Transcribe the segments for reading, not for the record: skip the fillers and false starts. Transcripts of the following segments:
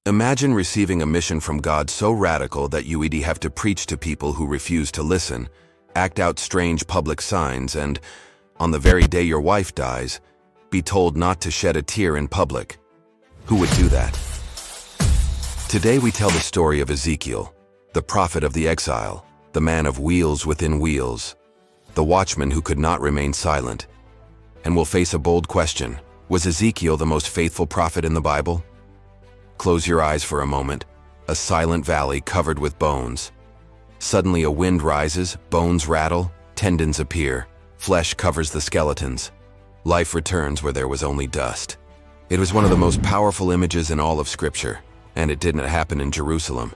Imagine receiving a mission from God so radical that you'd have to preach to people who refuse to listen, act out strange public signs, and, on the very day your wife dies, be told not to shed a tear in public. Who would do that? Today we tell the story of Ezekiel, the prophet of the exile, the man of wheels within wheels, the watchman who could not remain silent. And we'll face a bold question: was Ezekiel the most faithful prophet in the Bible? Close your eyes for a moment. A silent valley covered with bones. Suddenly a wind rises, bones rattle, tendons appear, flesh covers the skeletons. Life returns where there was only dust. It was one of the most powerful images in all of Scripture, and it didn't happen in Jerusalem,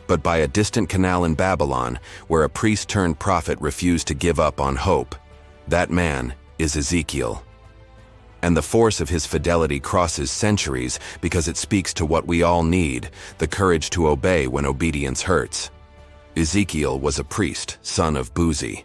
but by a distant canal in Babylon, where a priest-turned-prophet refused to give up on hope. That man is Ezekiel. And the force of his fidelity crosses centuries because it speaks to what we all need: the courage to obey when obedience hurts. Ezekiel was a priest, son of Buzi.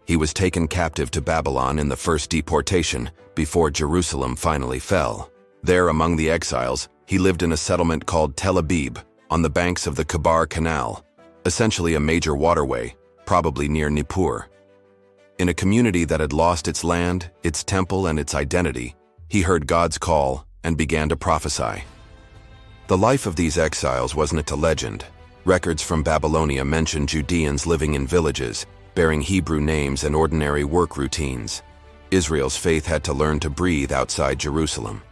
He was taken captive to Babylon in the first deportation, before Jerusalem finally fell. There, among the exiles, he lived in a settlement called Tel Aviv, on the banks of the Kabar Canal, essentially a major waterway, probably near Nippur. In a community that had lost its land, its temple, and its identity, he heard God's call and began to prophesy. The life of these exiles wasn't a legend. Records from Babylonia mention Judeans living in villages, bearing Hebrew names and ordinary work routines. Israel's faith had to learn to breathe outside Jerusalem.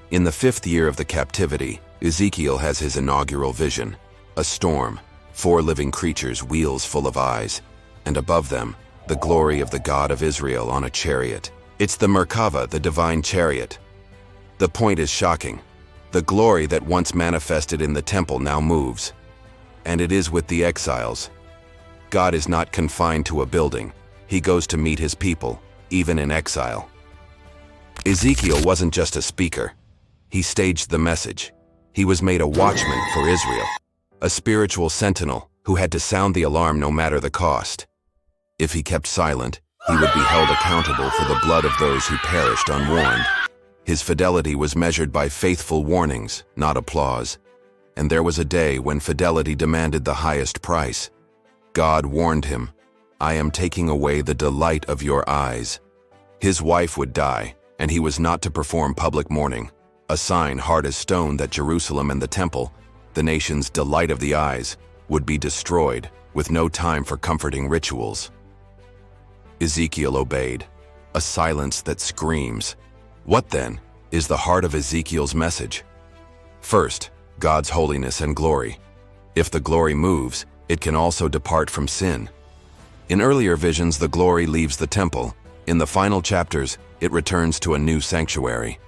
In the 5th year of the captivity, Ezekiel has his inaugural vision: a storm, 4 living creatures, wheels full of eyes, and above them, the glory of the God of Israel on a chariot. It's the Merkava, the divine chariot. The point is shocking. The glory that once manifested in the temple now moves. And it is with the exiles. God is not confined to a building. He goes to meet his people, even in exile. Ezekiel wasn't just a speaker. He staged the message. He was made a watchman for Israel, a spiritual sentinel who had to sound the alarm no matter the cost. If he kept silent, he would be held accountable for the blood of those who perished unwarned. His fidelity was measured by faithful warnings, not applause. And there was a day when fidelity demanded the highest price. God warned him, "I am taking away the delight of your eyes." His wife would die, and he was not to perform public mourning, a sign hard as stone that Jerusalem and the temple, the nation's delight of the eyes, would be destroyed, with no time for comforting rituals. Ezekiel obeyed, a silence that screams. What then is the heart of Ezekiel's message? First, God's holiness and glory. If the glory moves, it can also depart from sin. In earlier visions, the glory leaves the temple. In the final chapters, it returns to a new sanctuary.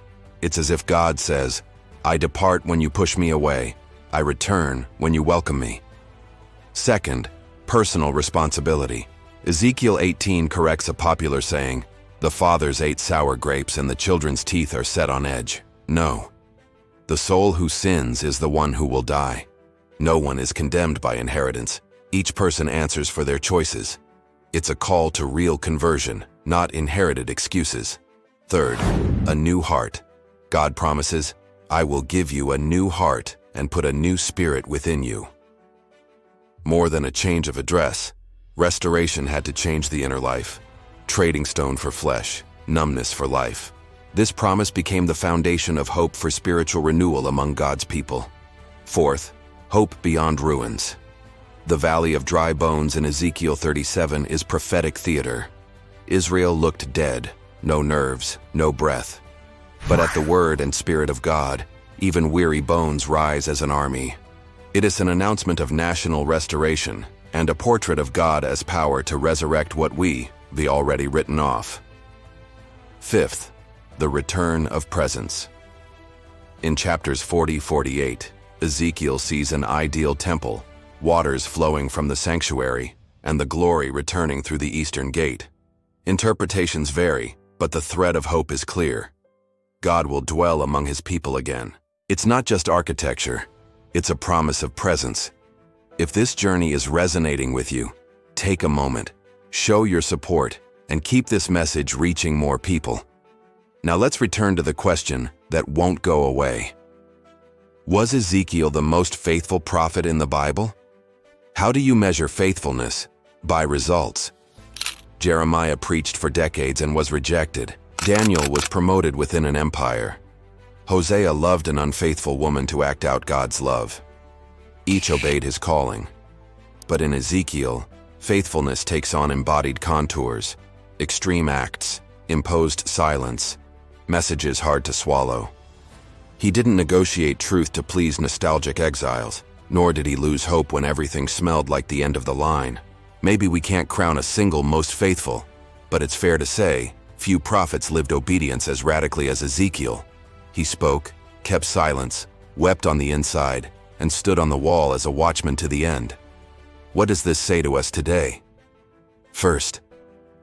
It's as if God says, "I depart when you push me away. I return when you welcome me." Second, personal responsibility. Ezekiel 18 corrects a popular saying, "The fathers ate sour grapes and the children's teeth are set on edge." No. The soul who sins is the one who will die. No one is condemned by inheritance. Each person answers for their choices. It's a call to real conversion, not inherited excuses. Third, a new heart. God promises, "I will give you a new heart and put a new spirit within you." More than a change of address, restoration had to change the inner life. Trading stone for flesh, numbness for life. This promise became the foundation of hope for spiritual renewal among God's people. Fourth, hope beyond ruins. The valley of dry bones in Ezekiel 37 is prophetic theater. Israel looked dead, no nerves, no breath. But at the word and spirit of God, even weary bones rise as an army. It is an announcement of national restoration and a portrait of God as power to resurrect what we, the already written off. Fifth, the return of presence. In chapters 40-48, Ezekiel sees an ideal temple, waters flowing from the sanctuary, and the glory returning through the eastern gate. Interpretations vary, but the thread of hope is clear. God will dwell among his people again. It's not just architecture, it's a promise of presence. If this journey is resonating with you, take a moment, show your support, and keep this message reaching more people. Now let's return to the question that won't go away. Was Ezekiel the most faithful prophet in the Bible? How do you measure faithfulness? By results. Jeremiah preached for decades and was rejected. Daniel was promoted within an empire. Hosea loved an unfaithful woman to act out God's love. Each obeyed his calling. But in Ezekiel, faithfulness takes on embodied contours, extreme acts, imposed silence, messages hard to swallow. He didn't negotiate truth to please nostalgic exiles, nor did he lose hope when everything smelled like the end of the line. Maybe we can't crown a single most faithful, but it's fair to say, few prophets lived obedience as radically as Ezekiel. He spoke, kept silence, wept on the inside, and stood on the wall as a watchman to the end. What does this say to us today? First,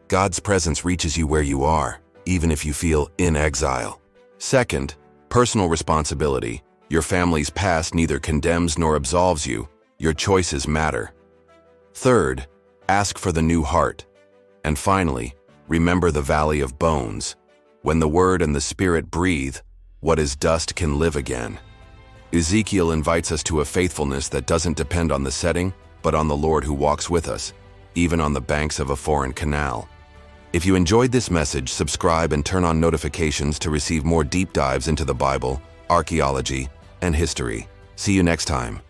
God's presence reaches you where you are, even if you feel in exile. Second, personal responsibility. Your family's past neither condemns nor absolves you. Your choices matter. Third, ask for the new heart. And finally, remember the valley of bones. When the Word and the Spirit breathe, what is dust can live again. Ezekiel invites us to a faithfulness that doesn't depend on the setting, but on the Lord who walks with us, even on the banks of a foreign canal. If you enjoyed this message, subscribe and turn on notifications to receive more deep dives into the Bible, archaeology, and history. See you next time.